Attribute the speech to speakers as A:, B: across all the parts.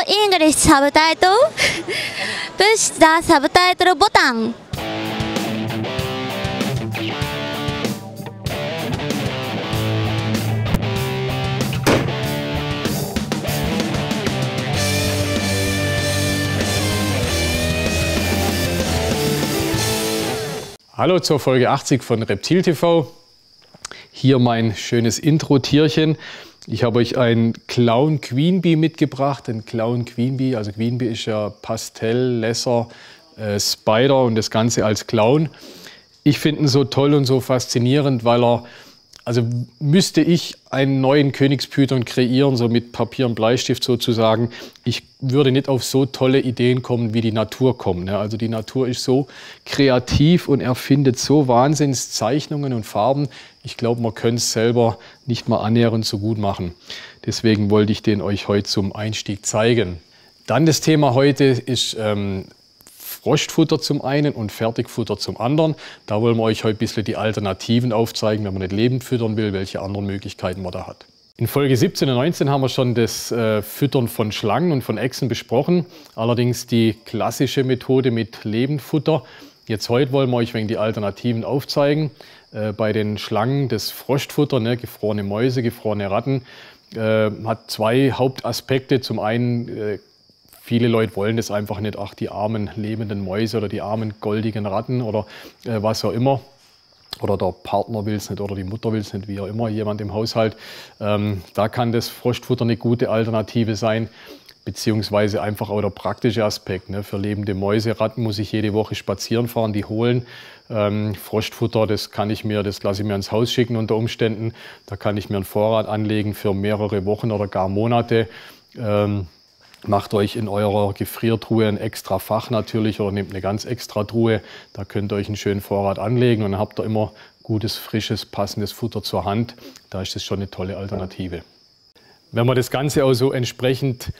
A: English subtitle. Push the subtitle button.
B: Hallo zur Folge 80 von Reptil TV. Hier mein schönes Intro-Tierchen. Ich habe euch einen Clown Queen Bee mitgebracht. Ein Clown Queen Bee, also Queen Bee ist ja Pastell, Lesser, Spider und das Ganze als Clown. Ich finde ihn so toll und so faszinierend, weil er, also müsste ich einen neuen Königspython kreieren, so mit Papier und Bleistift sozusagen, ich würde nicht auf so tolle Ideen kommen, wie die Natur kommt. Also die Natur ist so kreativ und erfindet so Wahnsinnszeichnungen und Farben. Ich glaube, man könnte es selber nicht mal annähernd so gut machen. Deswegen wollte ich den euch heute zum Einstieg zeigen. Dann das Thema heute ist Frostfutter zum einen und Fertigfutter zum anderen. Da wollen wir euch heute ein bisschen die Alternativen aufzeigen, wenn man nicht lebend füttern will, welche anderen Möglichkeiten man da hat. In Folge 17 und 19 haben wir schon das Füttern von Schlangen und von Echsen besprochen. Allerdings die klassische Methode mit Lebendfutter. Jetzt heute wollen wir euch wegen die Alternativen aufzeigen. Bei den Schlangen das Frostfutter, gefrorene Mäuse, gefrorene Ratten, hat zwei Hauptaspekte. Zum einen viele Leute wollen das einfach nicht, ach die armen lebenden Mäuse oder die armen goldigen Ratten oder was auch immer. Oder der Partner will es nicht oder die Mutter will es nicht, wie auch immer, jemand im Haushalt. Da kann das Frostfutter eine gute Alternative sein, beziehungsweise einfach auch der praktische Aspekt. Für lebende Mäuse, Ratten muss ich jede Woche spazieren fahren, die holen. Frostfutter, das lasse ich mir ins Haus schicken unter Umständen. Da kann ich mir einen Vorrat anlegen für mehrere Wochen oder gar Monate. Macht euch in eurer Gefriertruhe ein extra Fach natürlich oder nehmt eine ganz extra Truhe. Da könnt ihr euch einen schönen Vorrat anlegen und dann habt ihr immer gutes, frisches, passendes Futter zur Hand. Da ist das schon eine tolle Alternative. Wenn man das Ganze auch so entsprechend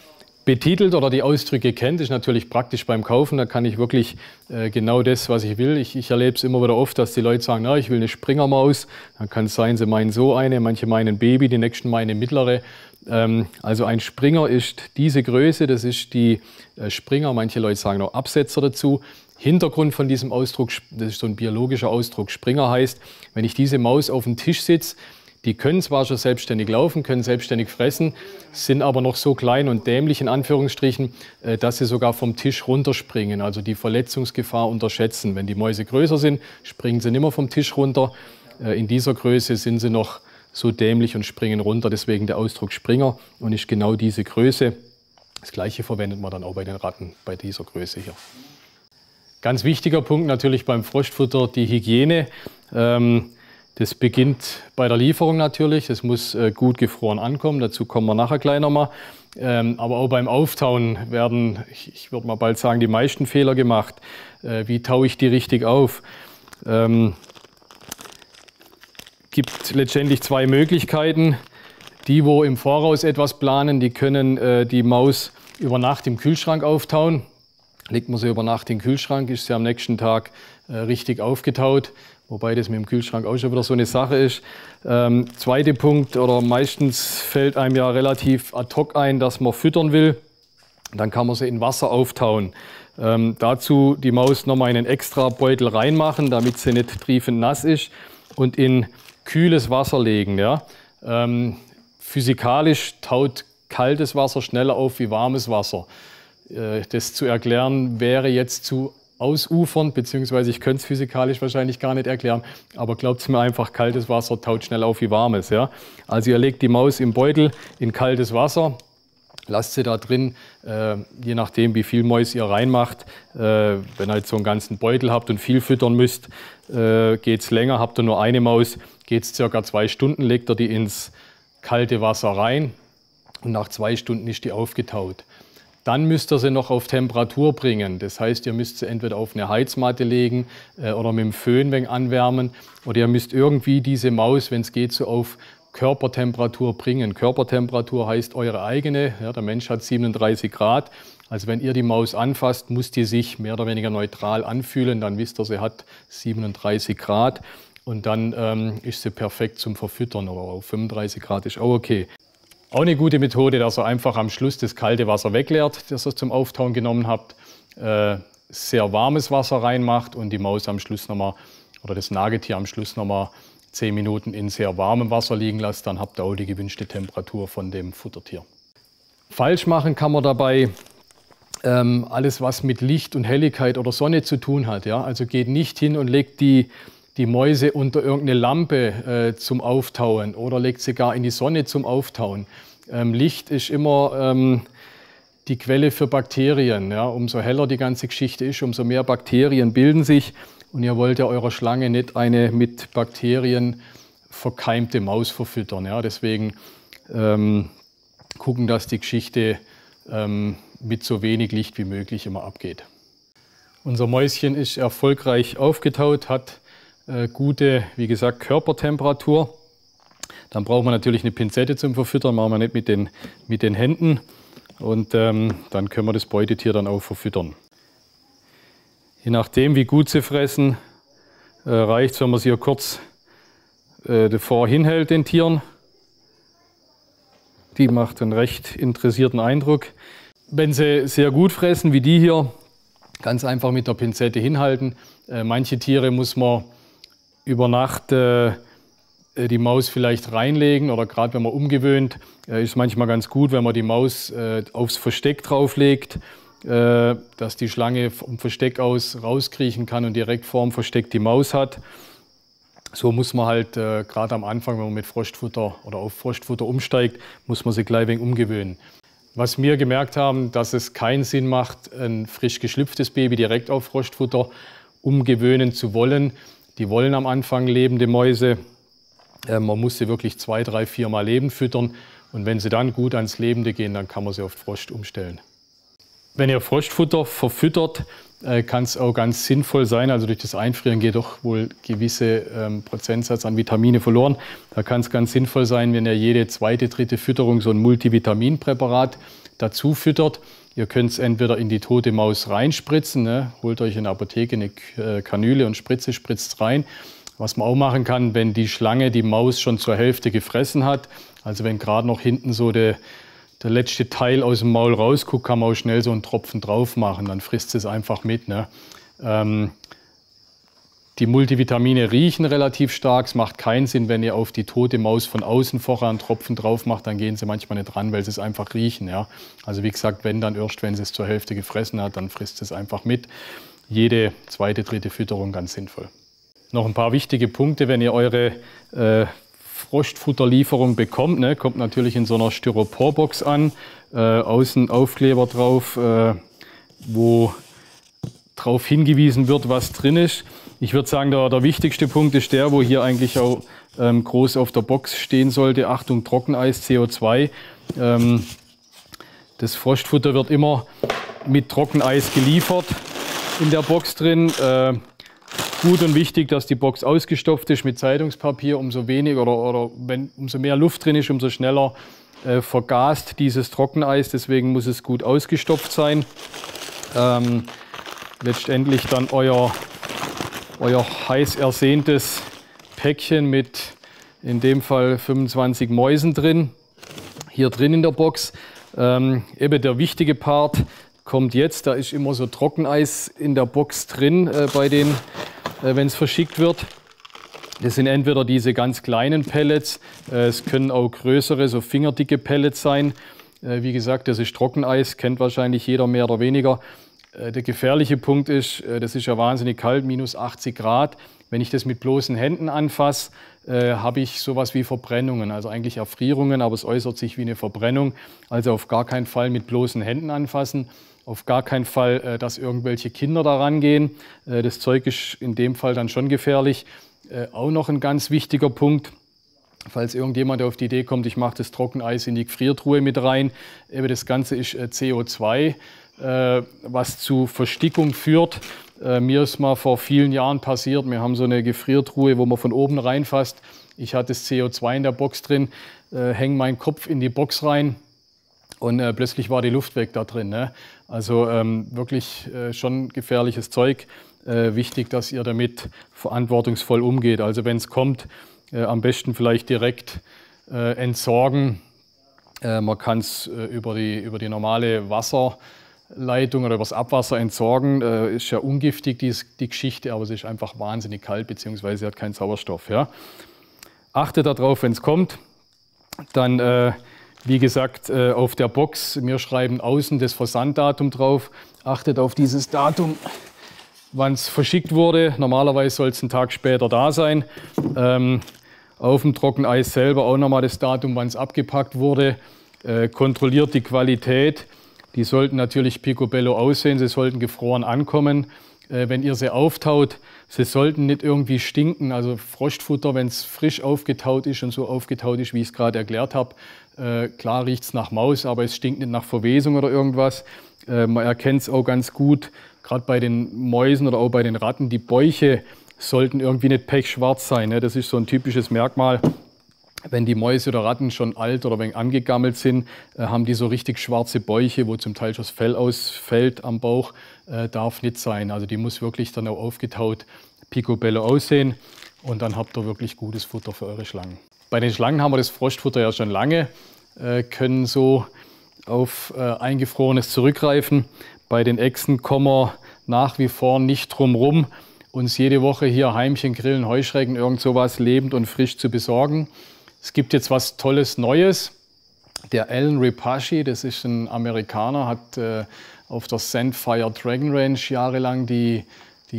B: betitelt oder die Ausdrücke kennt, ist natürlich praktisch beim Kaufen. Da kann ich wirklich genau das, was ich will. Ich erlebe es immer wieder oft, dass die Leute sagen, na, ich will eine Springermaus. Dann kann es sein, sie meinen so eine, manche meinen Baby, die nächsten meinen mittlere. Also ein Springer ist diese Größe, das ist die Springer, manche Leute sagen auch Absetzer dazu. Hintergrund von diesem Ausdruck, das ist so ein biologischer Ausdruck, Springer heißt, wenn ich diese Maus auf dem Tisch sitze, die können zwar schon selbstständig laufen, können selbstständig fressen, sind aber noch so klein und dämlich in Anführungsstrichen, dass sie sogar vom Tisch runterspringen, also die Verletzungsgefahr unterschätzen. Wenn die Mäuse größer sind, springen sie nicht mehr vom Tisch runter. In dieser Größe sind sie noch so dämlich und springen runter, deswegen der Ausdruck Springer und ist genau diese Größe. Das Gleiche verwendet man dann auch bei den Ratten, bei dieser Größe hier. Ganz wichtiger Punkt natürlich beim Frostfutter, die Hygiene. Das beginnt bei der Lieferung natürlich, das muss gut gefroren ankommen, dazu kommen wir nachher gleich nochmal. Aber auch beim Auftauen werden, ich würde mal bald sagen, die meisten Fehler gemacht. Wie taue ich die richtig auf? Gibt letztendlich zwei Möglichkeiten. Die, wo im Voraus etwas planen, die können die Maus über Nacht im Kühlschrank auftauen. Legt man sie über Nacht in den Kühlschrank, ist sie am nächsten Tag richtig aufgetaut. Wobei das mit dem Kühlschrank auch schon wieder so eine Sache ist. Zweiter Punkt, oder meistens fällt einem ja relativ ad hoc ein, dass man füttern will. Dann kann man sie in Wasser auftauen. Dazu die Maus nochmal in einen extra Beutel reinmachen, damit sie nicht triefend nass ist. Und in kühles Wasser legen. Ja? Physikalisch taut kaltes Wasser schneller auf wie warmes Wasser. Das zu erklären wäre jetzt zu ausufernd, beziehungsweise ich könnte es physikalisch wahrscheinlich gar nicht erklären, aber glaubt es mir einfach, kaltes Wasser taut schneller auf wie warmes. Ja? Also ihr legt die Maus im Beutel in kaltes Wasser, lasst sie da drin, je nachdem wie viel Mäuse ihr reinmacht. Wenn ihr halt so einen ganzen Beutel habt und viel füttern müsst, geht es länger. Habt ihr nur eine Maus, geht es ca. 2 Stunden, legt ihr die ins kalte Wasser rein und nach 2 Stunden ist die aufgetaut. Dann müsst ihr sie noch auf Temperatur bringen. Das heißt, ihr müsst sie entweder auf eine Heizmatte legen oder mit dem Föhn ein wenig anwärmen. Oder ihr müsst irgendwie diese Maus, wenn es geht, so auf Körpertemperatur bringen. Körpertemperatur heißt eure eigene. Ja, der Mensch hat 37 Grad. Also wenn ihr die Maus anfasst, muss die sich mehr oder weniger neutral anfühlen. Dann wisst ihr, sie hat 37 Grad. Und dann ist sie perfekt zum Verfüttern. Oder auf 35 Grad ist auch okay. Auch eine gute Methode, dass ihr einfach am Schluss das kalte Wasser wegleert, das ihr zum Auftauen genommen habt, sehr warmes Wasser reinmacht und die Maus am Schluss nochmal, oder das Nagetier am Schluss nochmal 10 Minuten in sehr warmem Wasser liegen lasst, dann habt ihr auch die gewünschte Temperatur von dem Futtertier. Falsch machen kann man dabei alles, was mit Licht und Helligkeit oder Sonne zu tun hat. Ja? Also geht nicht hin und legt die Mäuse unter irgendeine Lampe zum Auftauen oder legt sie gar in die Sonne zum Auftauen. Licht ist immer die Quelle für Bakterien. Ja? Umso heller die ganze Geschichte ist, umso mehr Bakterien bilden sich. Und ihr wollt ja eurer Schlange nicht eine mit Bakterien verkeimte Maus verfüttern. Ja? Deswegen gucken, dass die Geschichte mit so wenig Licht wie möglich immer abgeht. Unser Mäuschen ist erfolgreich aufgetaut, hat gute, wie gesagt, Körpertemperatur. Dann braucht man natürlich eine Pinzette zum Verfüttern, machen wir nicht mit den Händen. Und dann können wir das Beutetier dann auch verfüttern. Je nachdem, wie gut sie fressen, reicht es, wenn man sie hier kurz davor hinhält, den Tieren. Die macht einen recht interessierten Eindruck. Wenn sie sehr gut fressen, wie die hier, ganz einfach mit der Pinzette hinhalten. Manche Tiere muss man über Nacht die Maus vielleicht reinlegen oder gerade wenn man umgewöhnt, ist manchmal ganz gut, wenn man die Maus aufs Versteck drauflegt, dass die Schlange vom Versteck aus rauskriechen kann und direkt vorm Versteck die Maus hat. So muss man halt gerade am Anfang, wenn man mit Frostfutter oder auf Frostfutter umsteigt, muss man sie gleich ein wenig umgewöhnen. Was wir gemerkt haben, dass es keinen Sinn macht, ein frisch geschlüpftes Baby direkt auf Frostfutter umgewöhnen zu wollen. Die wollen am Anfang lebende Mäuse. Man muss sie wirklich 2, 3, 4 Mal lebend füttern. Und wenn sie dann gut ans Lebende gehen, dann kann man sie auf Frost umstellen. Wenn ihr Frostfutter verfüttert, kann es auch ganz sinnvoll sein, also durch das Einfrieren geht doch wohl gewisse Prozentsatz an Vitamine verloren. Da kann es ganz sinnvoll sein, wenn ihr jede zweite, dritte Fütterung so ein Multivitaminpräparat dazu füttert. Ihr könnt es entweder in die tote Maus reinspritzen, ne? Holt euch in der Apotheke eine Kanüle und spritzt rein. Was man auch machen kann, wenn die Schlange die Maus schon zur Hälfte gefressen hat, also wenn gerade noch hinten so der letzte Teil aus dem Maul rausguckt, kann man auch schnell so einen Tropfen drauf machen, dann frisst es einfach mit. Ne? Die Multivitamine riechen relativ stark, es macht keinen Sinn, wenn ihr auf die tote Maus von außen vorher einen Tropfen drauf macht, dann gehen sie manchmal nicht ran, weil sie es einfach riechen. Ja? Also wie gesagt, wenn dann erst, wenn sie es zur Hälfte gefressen hat, dann frisst es einfach mit. Jede zweite, dritte Fütterung ganz sinnvoll. Noch ein paar wichtige Punkte, wenn ihr eure Frostfutterlieferung bekommt, ne, kommt natürlich in so einer Styroporbox an, außen Aufkleber drauf, wo darauf hingewiesen wird, was drin ist. Ich würde sagen, der wichtigste Punkt ist der, wo hier eigentlich auch groß auf der Box stehen sollte, Achtung, Trockeneis, CO2. Das Frostfutter wird immer mit Trockeneis geliefert in der Box drin. Gut und wichtig, dass die Box ausgestopft ist mit Zeitungspapier. Umso weniger oder umso mehr Luft drin ist, umso schneller vergast dieses Trockeneis. Deswegen muss es gut ausgestopft sein. Letztendlich dann euer heiß ersehntes Päckchen mit in dem Fall 25 Mäusen drin. Hier drin in der Box. Eben der wichtige Part kommt jetzt. Da ist immer so Trockeneis in der Box drin wenn es verschickt wird. Das sind entweder diese ganz kleinen Pellets, es können auch größere, so fingerdicke Pellets sein. Wie gesagt, das ist Trockeneis, kennt wahrscheinlich jeder mehr oder weniger. Der gefährliche Punkt ist, das ist ja wahnsinnig kalt, minus 80 Grad. Wenn ich das mit bloßen Händen anfasse, habe ich sowas wie Verbrennungen, also eigentlich Erfrierungen, aber es äußert sich wie eine Verbrennung. Also auf gar keinen Fall mit bloßen Händen anfassen. Auf gar keinen Fall, dass irgendwelche Kinder da rangehen. Das Zeug ist in dem Fall dann schon gefährlich. Auch noch ein ganz wichtiger Punkt, falls irgendjemand auf die Idee kommt, ich mache das Trockeneis in die Gefriertruhe mit rein. Das Ganze ist CO2, was zu Verstickung führt. Mir ist mal vor vielen Jahren passiert, wir haben so eine Gefriertruhe, wo man von oben reinfasst. Ich hatte das CO2 in der Box drin, hänge meinen Kopf in die Box rein. Und plötzlich war die Luft weg da drin. Ne? Also wirklich schon gefährliches Zeug. Wichtig, dass ihr damit verantwortungsvoll umgeht. Also wenn es kommt, am besten vielleicht direkt entsorgen. Man kann es über die normale Wasserleitung oder über das Abwasser entsorgen. Ist ja ungiftig, die Geschichte, aber es ist einfach wahnsinnig kalt, beziehungsweise hat keinen Sauerstoff. Ja. Achtet darauf, wenn es kommt. Dann, wie gesagt, auf der Box, wir schreiben außen das Versanddatum drauf. Achtet auf dieses Datum, wann es verschickt wurde. Normalerweise soll es einen Tag später da sein. Auf dem Trockeneis selber auch nochmal das Datum, wann es abgepackt wurde. Kontrolliert die Qualität. Die sollten natürlich picobello aussehen, sie sollten gefroren ankommen. Wenn ihr sie auftaut, sie sollten nicht irgendwie stinken. Also Frostfutter, wenn es frisch aufgetaut ist und so aufgetaut ist, wie ich es gerade erklärt habe, klar riecht es nach Maus, aber es stinkt nicht nach Verwesung oder irgendwas. Man erkennt es auch ganz gut, gerade bei den Mäusen oder auch bei den Ratten, die Bäuche sollten irgendwie nicht pechschwarz sein. Ne? Das ist so ein typisches Merkmal. Wenn die Mäuse oder Ratten schon alt oder ein wenig angegammelt sind, haben die so richtig schwarze Bäuche, wo zum Teil schon das Fell ausfällt am Bauch. Darf nicht sein. Also die muss wirklich dann auch aufgetaut picobello aussehen. Und dann habt ihr wirklich gutes Futter für eure Schlangen. Bei den Schlangen haben wir das Frostfutter ja schon lange, können so auf Eingefrorenes zurückgreifen. Bei den Echsen kommen wir nach wie vor nicht drum rum, uns jede Woche hier Heimchen, Grillen, Heuschrecken, irgend sowas lebend und frisch zu besorgen. Es gibt jetzt was Tolles Neues. Der Alan Repashy, das ist ein Amerikaner, hat auf der Sandfire Dragon Range jahrelang die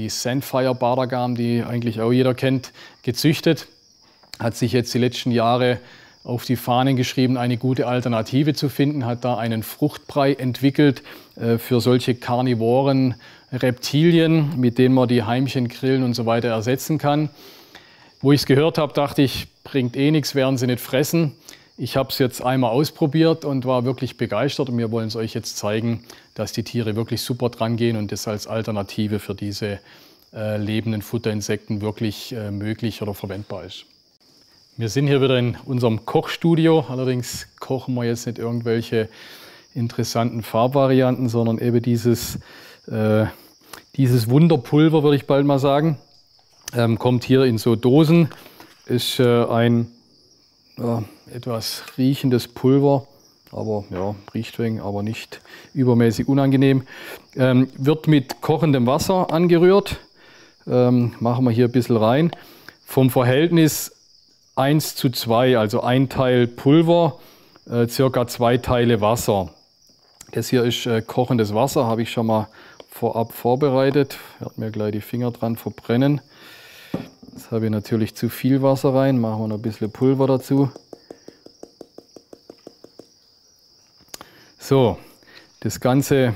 B: Sandfire Bardergam, die eigentlich auch jeder kennt, gezüchtet. Hat sich jetzt die letzten Jahre auf die Fahnen geschrieben, eine gute Alternative zu finden, hat da einen Fruchtbrei entwickelt für solche karnivoren Reptilien, mit denen man die Heimchen, Grillen und so weiter ersetzen kann. Wo ich es gehört habe, dachte ich, bringt eh nichts, werden sie nicht fressen. Ich habe es jetzt einmal ausprobiert und war wirklich begeistert und wir wollen es euch jetzt zeigen, dass die Tiere wirklich super dran gehen und das als Alternative für diese lebenden Futterinsekten wirklich möglich oder verwendbar ist. Wir sind hier wieder in unserem Kochstudio, allerdings kochen wir jetzt nicht irgendwelche interessanten Farbvarianten, sondern eben dieses Wunderpulver, würde ich bald mal sagen. Kommt hier in so Dosen, ist ein etwas riechendes Pulver, aber ja, riecht wenig, aber nicht übermäßig unangenehm. Wird mit kochendem Wasser angerührt. Machen wir hier ein bisschen rein. Vom Verhältnis 1:2, also ein Teil Pulver, circa 2 Teile Wasser. Das hier ist kochendes Wasser, habe ich schon mal vorab vorbereitet. Ich werde mir gleich die Finger dran verbrennen. Jetzt habe ich natürlich zu viel Wasser rein, machen wir noch ein bisschen Pulver dazu. So, das Ganze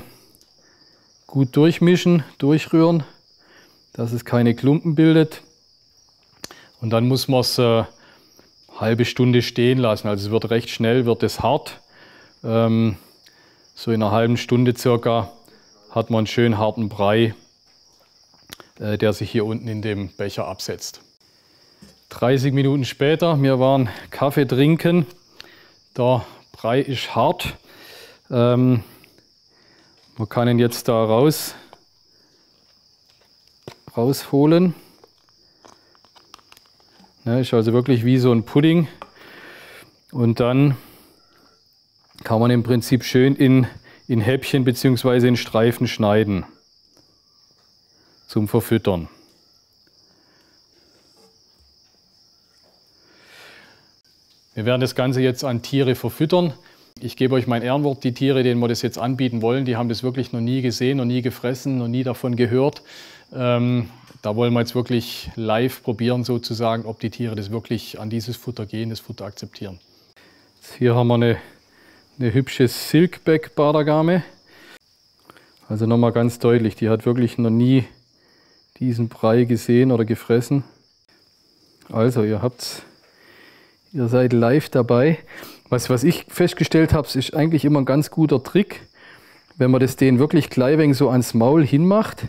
B: gut durchmischen, durchrühren, dass es keine Klumpen bildet. Und dann muss man es eine halbe Stunde stehen lassen. Also es wird recht schnell, wird es hart. So in einer halben Stunde circa hat man einen schön harten Brei, der sich hier unten in dem Becher absetzt. 30 Minuten später, wir waren Kaffee trinken. Der Brei ist hart. Man kann ihn jetzt da rausholen. Ja, ist also wirklich wie so ein Pudding. Und dann kann man im Prinzip schön in Häppchen bzw. in Streifen schneiden zum Verfüttern. Wir werden das Ganze jetzt an Tiere verfüttern. Ich gebe euch mein Ehrenwort, die Tiere, denen wir das jetzt anbieten wollen, die haben das wirklich noch nie gesehen, noch nie gefressen, noch nie davon gehört. Da wollen wir jetzt wirklich live probieren, sozusagen, ob die Tiere das wirklich an dieses Futter gehen, das Futter akzeptieren. Jetzt hier haben wir eine hübsche Silkback Bardergame. Also nochmal ganz deutlich, die hat wirklich noch nie diesen Brei gesehen oder gefressen. Also ihr seid live dabei. Was ich festgestellt habe, ist eigentlich immer ein ganz guter Trick, wenn man das denen wirklich gleich wenig so ans Maul hinmacht,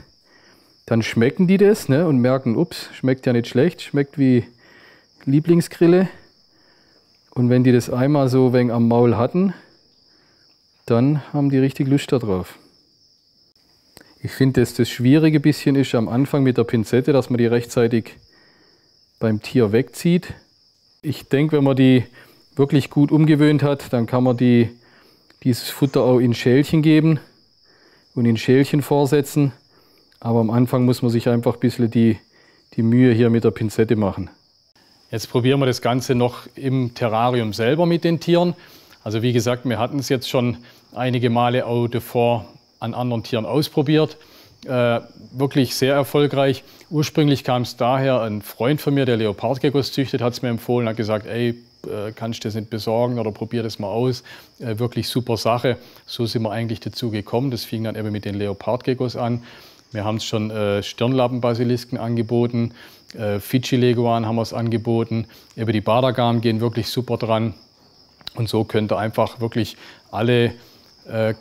B: dann schmecken die das, ne, und merken, ups, schmeckt ja nicht schlecht, schmeckt wie Lieblingsgrille. Und wenn die das einmal so wenig am Maul hatten, dann haben die richtig Lust darauf. Ich finde, das Schwierige bisschen ist am Anfang mit der Pinzette, dass man die rechtzeitig beim Tier wegzieht. Ich denke, wenn man die wirklich gut umgewöhnt hat, dann kann man dieses Futter auch in Schälchen geben und in Schälchen vorsetzen. Aber am Anfang muss man sich einfach ein bisschen die Mühe hier mit der Pinzette machen. Jetzt probieren wir das Ganze noch im Terrarium selber mit den Tieren. Also wie gesagt, wir hatten es jetzt schon einige Male auch davor an anderen Tieren ausprobiert. Wirklich sehr erfolgreich. Ursprünglich kam es daher, ein Freund von mir, der Leopardgeckos züchtet, hat es mir empfohlen, hat gesagt, ey, kannst du das nicht besorgen oder probier das mal aus. Wirklich super Sache. So sind wir eigentlich dazu gekommen. Das fing dann eben mit den Leopardgeckos an. Wir haben es schon Stirnlappenbasilisken angeboten, Fidschi-Leguan haben wir es angeboten. Eben die Badagan gehen wirklich super dran. Und so könnt ihr einfach wirklich alle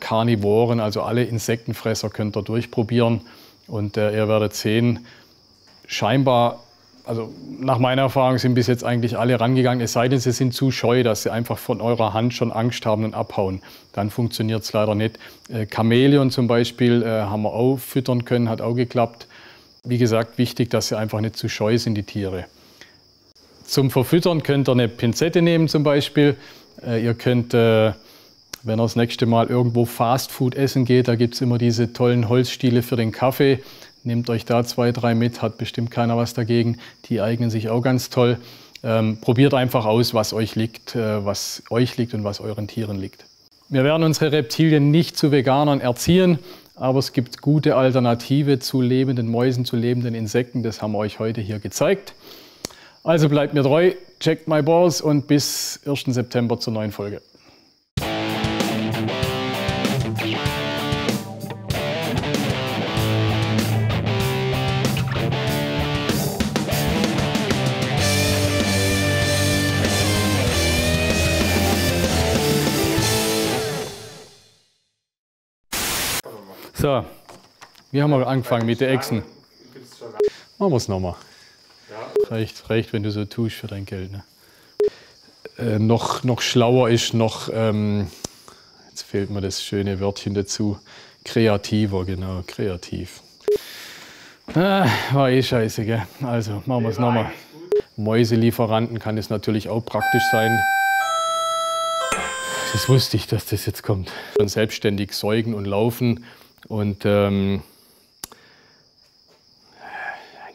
B: Karnivoren, also alle Insektenfresser könnt ihr durchprobieren. Und ihr werdet sehen, scheinbar, also nach meiner Erfahrung sind bis jetzt eigentlich alle rangegangen, es sei denn, sie sind zu scheu, dass sie einfach von eurer Hand schon Angst haben und abhauen. Dann funktioniert es leider nicht. Chamäleon zum Beispiel haben wir auch füttern können, hat auch geklappt. Wie gesagt, wichtig, dass sie einfach nicht zu scheu sind, die Tiere. Zum Verfüttern könnt ihr eine Pinzette nehmen zum Beispiel. Ihr könnt, wenn ihr das nächste Mal irgendwo Fastfood essen geht, da gibt es immer diese tollen Holzstiele für den Kaffee. Nehmt euch da 2, 3 mit, hat bestimmt keiner was dagegen. Die eignen sich auch ganz toll. Probiert einfach aus, was euch liegt und was euren Tieren liegt. Wir werden unsere Reptilien nicht zu Veganern erziehen, aber es gibt gute Alternative zu lebenden Mäusen, zu lebenden Insekten. Das haben wir euch heute hier gezeigt. Also bleibt mir treu, checkt my balls und bis 1. September zur neuen Folge. So, wie haben wir angefangen mit den Echsen? Machen wir es nochmal. Reicht, wenn du so tust für dein Geld. Ne? Noch schlauer ist, jetzt fehlt mir das schöne Wörtchen dazu, kreativer, genau, kreativ. War eh scheiße, gell? Also machen wir es nochmal. Mäuselieferanten kann es natürlich auch praktisch sein. Das wusste ich, dass das jetzt kommt. Und selbstständig säugen und laufen und ein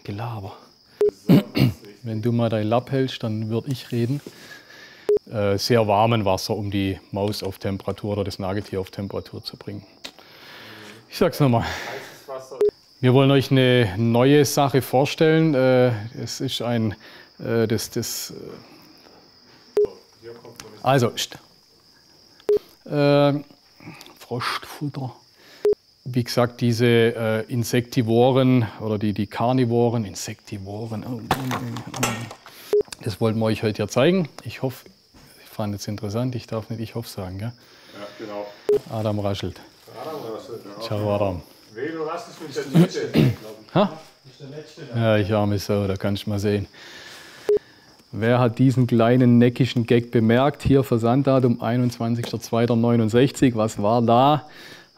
B: Gelaber. Wenn du mal dein Lapp hältst, dann würde ich reden. Sehr warmen Wasser, um die Maus auf Temperatur oder das Nagetier auf Temperatur zu bringen. Ich sag's nochmal. Wir wollen euch eine neue Sache vorstellen. Es ist Frostfutter. Wie gesagt, diese Insektivoren oder die Karnivoren, das wollten wir euch heute hier zeigen. Ich hoffe, ich fand es interessant, ich darf nicht ich hoffe sagen, gell?
C: Ja, genau.
B: Adam raschelt.
C: Adam raschelt, ja.
B: Ciao Adam.
C: Weh, du hast es mit der Tüte.
B: Ha? Ja, ich arme Sau, da kannst du mal sehen. Wer hat diesen kleinen neckischen Gag bemerkt? Hier Versanddatum 21.02.69. Was war da?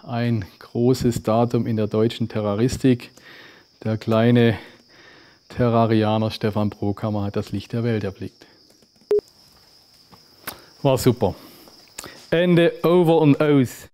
B: Ein großes Datum in der deutschen Terroristik. Der kleine Terrarianer Stefan Brokammer hat das Licht der Welt erblickt. War super. Ende, over und aus.